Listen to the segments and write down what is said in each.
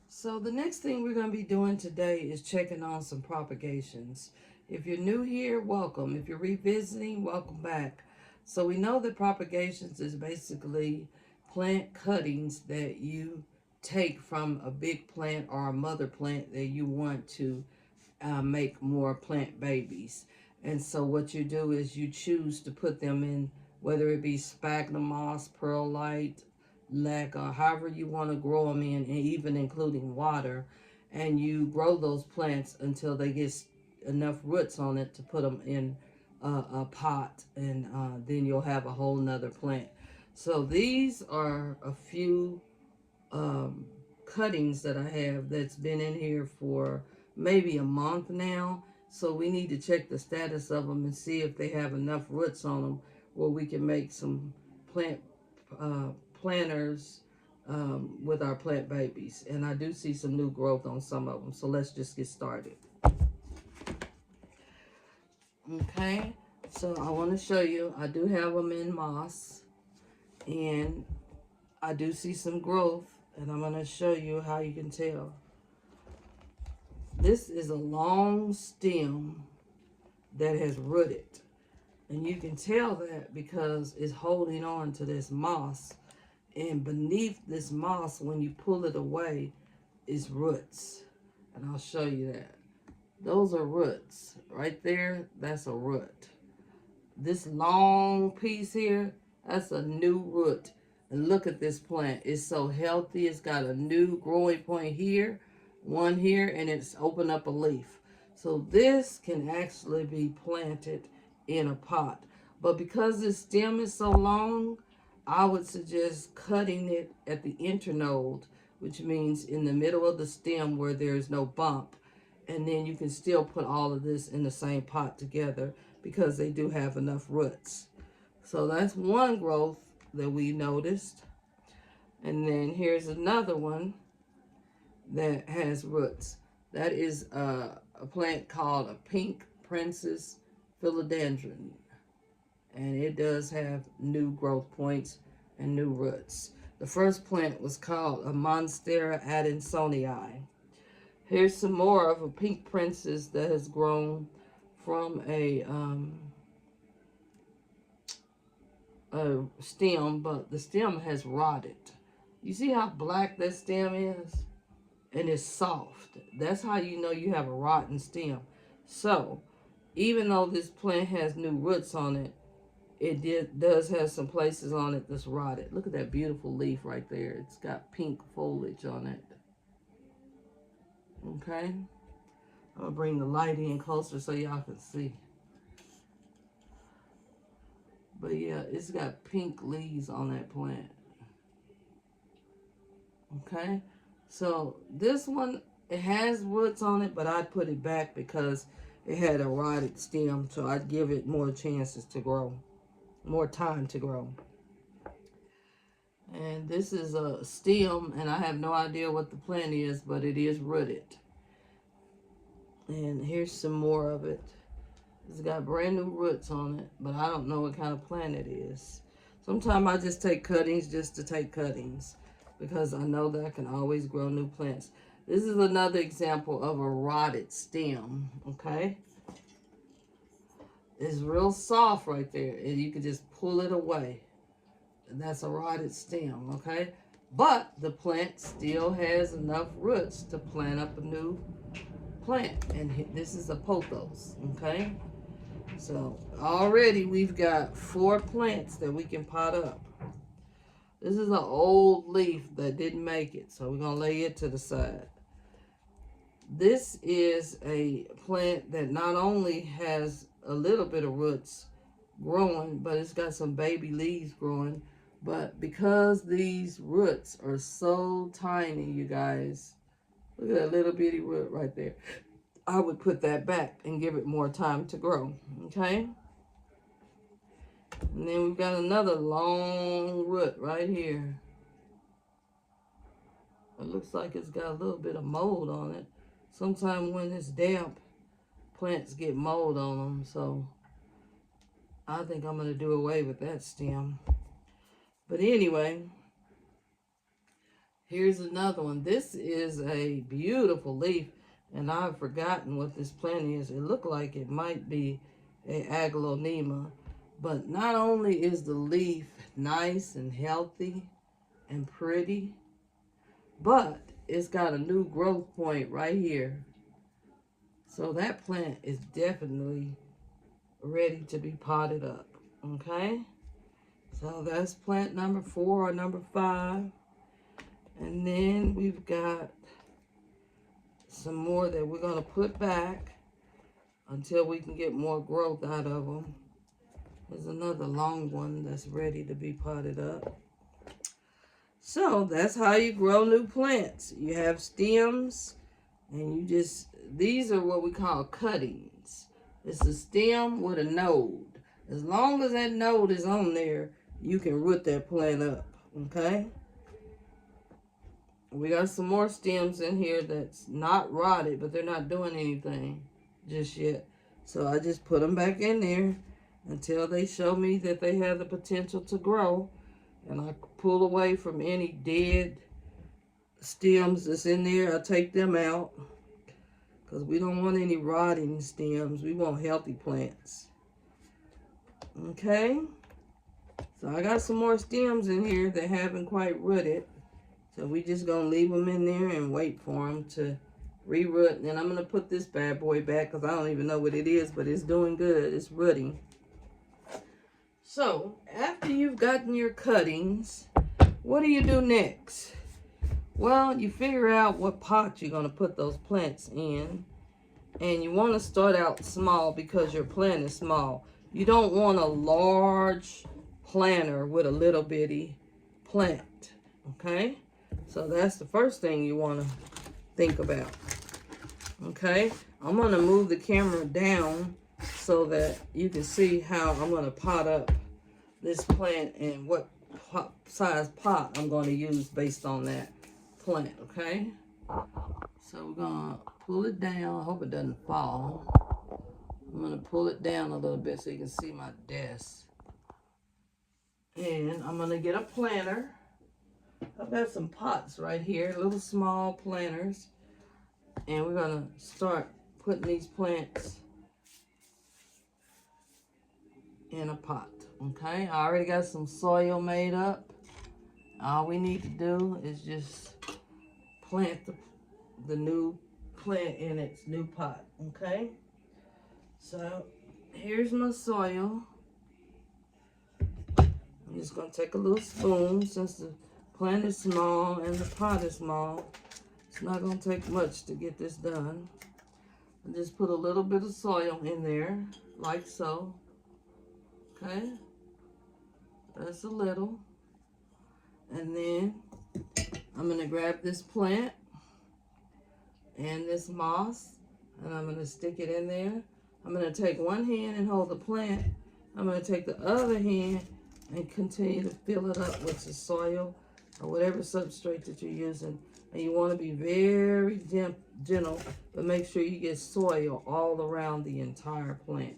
So the next thing we're going to be doing today is checking on some propagations. If you're new here, welcome. If you're revisiting, welcome back. So we know that propagations is basically plant cuttings that you take from a big plant or a mother plant that you want to make more plant babies. And so what you do is you choose to put them in, whether it be sphagnum moss, perlite, lac, or however you want to grow them in, and even including water. And you grow those plants until they get enough roots on it to put them in a pot, and then you'll have a whole nother plant. So these are a few um, cuttings that I have that's been in here for maybe a month now. So we need to check the status of them and see if they have enough roots on them where we can make some plant planters with our plant babies. And I do see some new growth on some of them. So let's just get started. Okay, so I want to show you, I do have them in moss, and I do see some growth, and I'm going to show you how you can tell. This is a long stem that has rooted. And you can tell that because it's holding on to this moss. And beneath this moss, when you pull it away, is roots. And I'll show you that. Those are roots. Right there, that's a root. This long piece here, that's a new root. And look at this plant. It's so healthy. It's got a new growing point here, one here, and it's opened up a leaf. So this can actually be planted in a pot. But because this stem is so long, I would suggest cutting it at the internode, which means in the middle of the stem where there's no bump. And then you can still put all of this in the same pot together because they do have enough roots. So that's one growth that we noticed. And then here's another one that has roots. That is a plant called a pink princess philodendron. And it does have new growth points and new roots. The first plant was called a Monstera adansonii. Here's some more of a pink princess that has grown from a stem, but the stem has rotted. You see how black that stem is? And it's soft. That's how you know you have a rotten stem. So, even though this plant has new roots on it, does have some places on it that's rotted. Look at that beautiful leaf right there. It's got pink foliage on it. Okay? I'm going to bring the light in closer so y'all can see. But yeah, it's got pink leaves on that plant. Okay? So this one, it has roots on it, but I'd put it back because it had a rotted stem. So I'd give it more chances to grow. More time to grow. And this is a stem, and I have no idea what the plant is, but it is rooted. And here's some more of it. It's got brand new roots on it, but I don't know what kind of plant it is. Sometimes I just take cuttings just to take cuttings because I know that I can always grow new plants. This is another example of a rotted stem, okay? It's real soft right there, and you can just pull it away. That's a rotted stem, okay? But the plant still has enough roots to plant up a new plant. And this is a pothos, okay? So already we've got 4 plants that we can pot up. This is an old leaf that didn't make it, so we're going to lay it to the side. This is a plant that not only has a little bit of roots growing, but it's got some baby leaves growing. But because these roots are so tiny, you guys, look at that little bitty root right there. I would put that back and give it more time to grow, okay? And then we've got another long root right here. It looks like it's got a little bit of mold on it. Sometimes when it's damp, plants get mold on them, so I think I'm going to do away with that stem. But anyway, Here's another one. This is a beautiful leaf, and I've forgotten what this plant is. It looked like it might be a aglaonema, but not only is the leaf nice and healthy and pretty, but it's got a new growth point right here. So that plant is definitely ready to be potted up, okay? So that's plant number 4 or number 5. And then we've got some more that we're going to put back until we can get more growth out of them. There's another long one that's ready to be potted up. So that's how you grow new plants. You have stems, and you just, these are what we call cuttings. It's a stem with a node. As long as that node is on there, you can root that plant up, okay? We got some more stems in here that's not rotted, but they're not doing anything just yet. So I just put them back in there until they show me that they have the potential to grow. And I pull away from any dead stems that's in there. I take them out because we don't want any rotting stems. We want healthy plants. Okay. So I got some more stems in here that haven't quite rooted. So we just going to leave them in there and wait for them to re-root. And then I'm going to put this bad boy back because I don't even know what it is, but it's doing good. It's rooting. So after you've gotten your cuttings, what do you do next? Well, you figure out what pot you're going to put those plants in. And you want to start out small because your plant is small. You don't want a large planter with a little bitty plant. Okay? So that's the first thing you want to think about. Okay, I'm going to move the camera down so that you can see how I'm going to pot up this plant and what size pot I'm going to use based on that plant, okay? So we're going to pull it down. I hope it doesn't fall. I'm going to pull it down a little bit so you can see my desk. And I'm going to get a planter. I've got some pots right here, little small planters. And we're going to start putting these plants in a pot, okay? I already got some soil made up. All we need to do is just plant the new plant in its new pot, okay? So here's my soil. I'm just going to take a little spoon since the plant is small and the pot is small. It's not going to take much to get this done. I just put a little bit of soil in there, like so. Okay? That's a little. And then I'm going to grab this plant and this moss, and I'm going to stick it in there. I'm going to take one hand and hold the plant. I'm going to take the other hand and continue to fill it up with the soil or whatever substrate that you're using. And you want to be very gentle, but make sure you get soil all around the entire plant.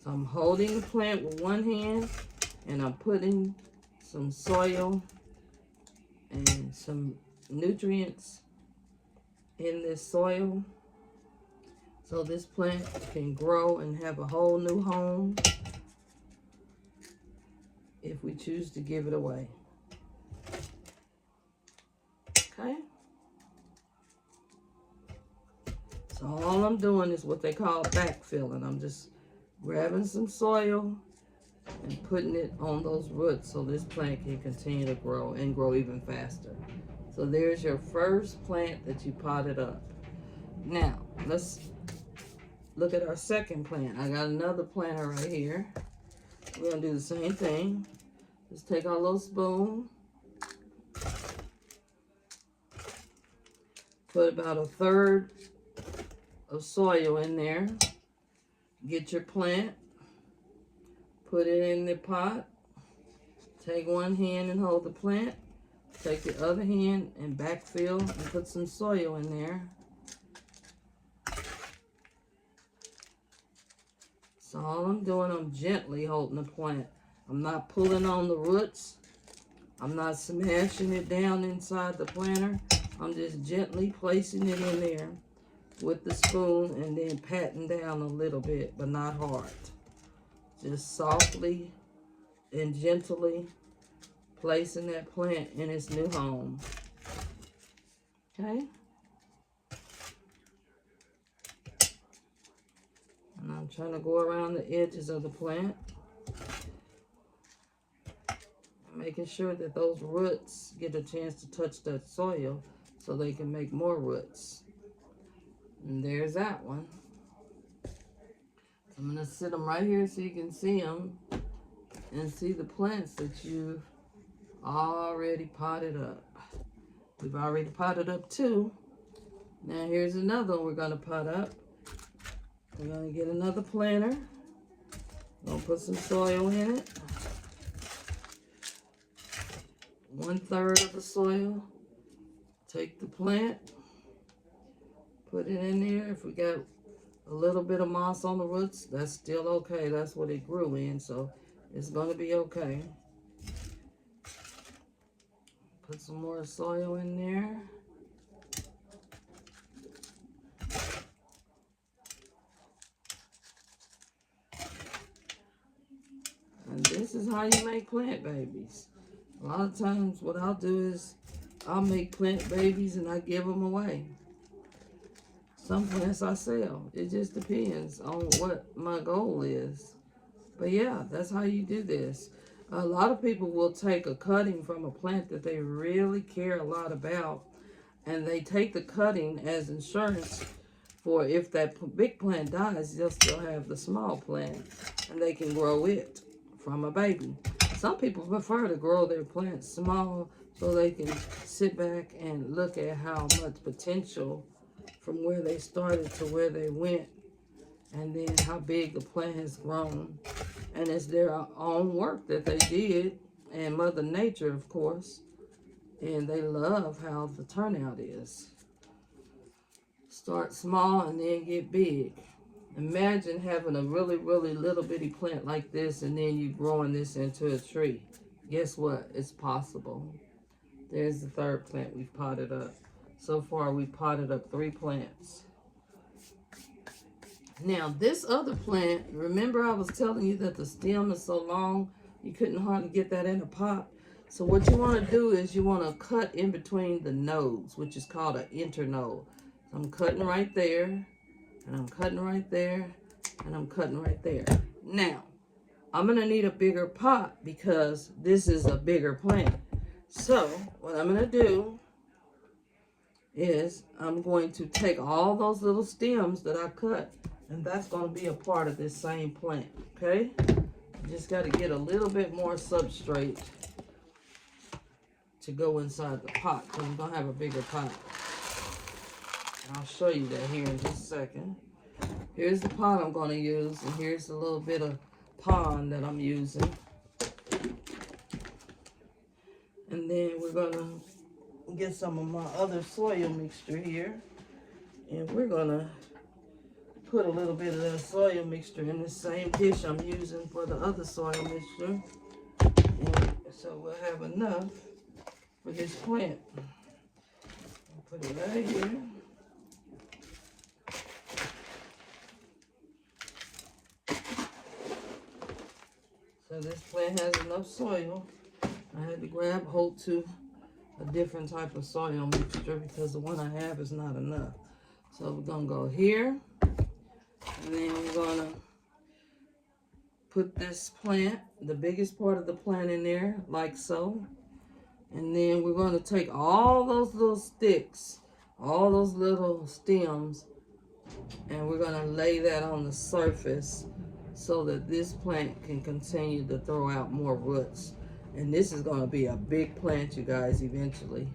So I'm holding the plant with one hand, and I'm putting some soil and some nutrients in this soil so this plant can grow and have a whole new home if we choose to give it away. Okay? So all I'm doing is what they call backfilling. I'm just grabbing some soil and putting it on those roots so this plant can continue to grow and grow even faster. So there's your first plant that you potted up. Now, let's look at our second plant. I got another planter right here. We're going to do the same thing. Just take our little spoon. Put about 1/3 of soil in there. Get your plant. Put it in the pot. Take one hand and hold the plant. Take the other hand and backfill and put some soil in there. So all I'm doing, I'm gently holding the plant. I'm not pulling on the roots I'm not smashing it down inside the planter. I'm just gently placing it in there with the spoon and then patting down a little bit, but not hard. Just softly and gently placing that plant in its new home. Okay? And I'm trying to go around the edges of the plant, making sure that those roots get a chance to touch that soil so they can make more roots. And there's that one. I'm going to sit them right here so you can see them and see the plants that you've already potted up. We've already potted up 2. Now here's another one we're going to pot up. We're going to get another planter. We're going to put some soil in it. 1/3 of the soil. Take the plant, put it in there. If we got a little bit of moss on the roots, that's still okay. That's what it grew in, so it's going to be okay. Put some more soil in there. And this is how you make plant babies. A lot of times what I'll do is I'll make plant babies and I give them away. Some plants I sell. It just depends on what my goal is. But yeah, that's how you do this. A lot of people will take a cutting from a plant that they really care a lot about, and they take the cutting as insurance for if that big plant dies, they'll still have the small plant, and they can grow it from a baby. Some people prefer to grow their plants small so they can sit back and look at how much potential from where they started to where they went, and then how big the plant has grown. And it's their own work that they did, and Mother Nature, of course, and they love how the turnout is. Start small and then get big. Imagine having a really, really little bitty plant like this, and then you growing this into a tree. Guess what? It's possible. There's the 3rd plant we've potted up. So far, we've potted up 3 plants. Now, this other plant, remember I was telling you that the stem is so long, you couldn't hardly get that in a pot. So what you want to do is you want to cut in between the nodes, which is called an internode. So I'm cutting right there, and I'm cutting right there, and I'm cutting right there. Now, I'm going to need a bigger pot because this is a bigger plant. So what I'm going to do is I'm going to take all those little stems that I cut, and that's going to be a part of this same plant, okay? You just got to get a little bit more substrate to go inside the pot, because I'm going to have a bigger pot. And I'll show you that here in just a second. Here's the pot I'm going to use, and here's a little bit of pond that I'm using. And then we're going to get some of my other soil mixture here, and we're going to put a little bit of that soil mixture in the same dish I'm using for the other soil mixture, and so we'll have enough for this plant. I'll put it right here. So this plant has enough soil. I had to grab hold to a different type of soil mixture because the one I have is not enough. So we're going to go here, and then we're going to put this plant, the biggest part of the plant, in there, like so. And then we're going to take all those little sticks, all those little stems, and we're going to lay that on the surface so that this plant can continue to throw out more roots. And this is going to be a big plant, you guys, eventually.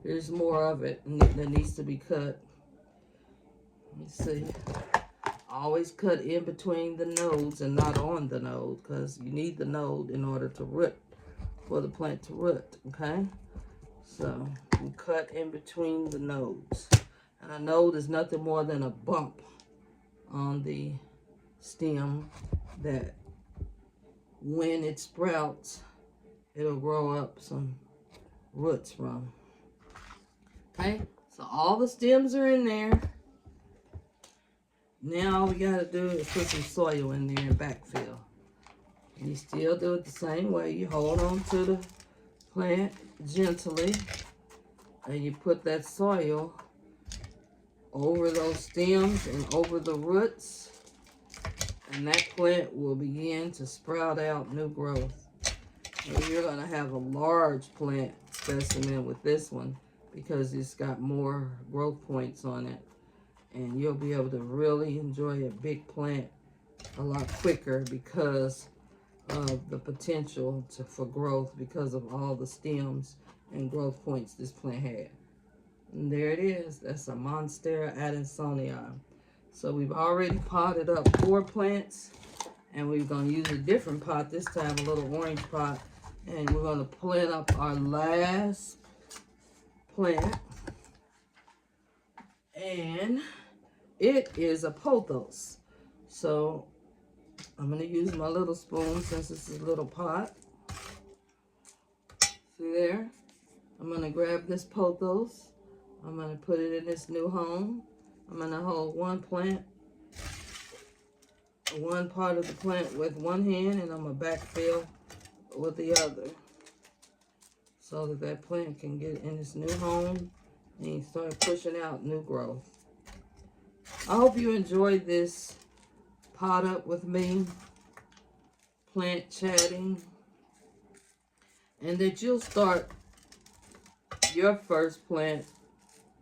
There's more of it that needs to be cut. Let's see. Always cut in between the nodes and not on the node, because you need the node in order to root, for the plant to root, okay? So we cut in between the nodes. And a node is nothing more than a bump on the stem that when it sprouts, it'll grow up some roots from. Okay, so all the stems are in there. Now all we gotta do is put some soil in there and backfill. You still do it the same way. You hold on to the plant gently and you put that soil over those stems and over the roots, and that plant will begin to sprout out new growth. And you're going to have a large plant specimen with this one because it's got more growth points on it, and you'll be able to really enjoy a big plant a lot quicker because of the potential for growth because of all the stems and growth points this plant had. And there it is. That's a Monstera adansonii. So we've already potted up 4 plants, and we're going to use a different pot this time, a little orange pot, and we're going to plant up our last plant, and it is a pothos. So I'm going to use my little spoon since this is a little pot. See there? I'm going to grab this pothos. I'm going to put it in this new home. I'm going to hold one part of the plant with one hand, and I'm going to backfill with the other so that that plant can get in this new home and start pushing out new growth. I hope you enjoyed this pot up with me, plant chatting, and that you'll start your first plant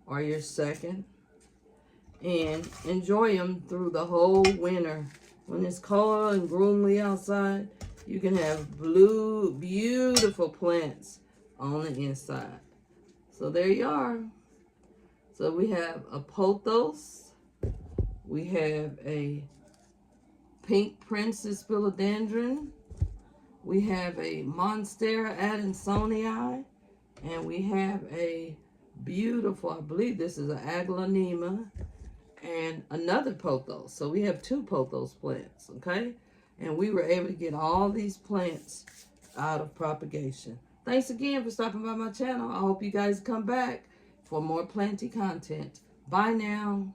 or your second and enjoy them through the whole winter. When it's cold and gloomy outside, you can have beautiful plants on the inside. So there you are. So we have a pothos, we have a pink princess philodendron, we have a Monstera adansonii, and we have a beautiful, I believe this is an aglaonema, and another pothos. So we have 2 pothos plants, okay? And we were able to get all these plants out of propagation. Thanks again for stopping by my channel. I hope you guys come back for more planty content. Bye now.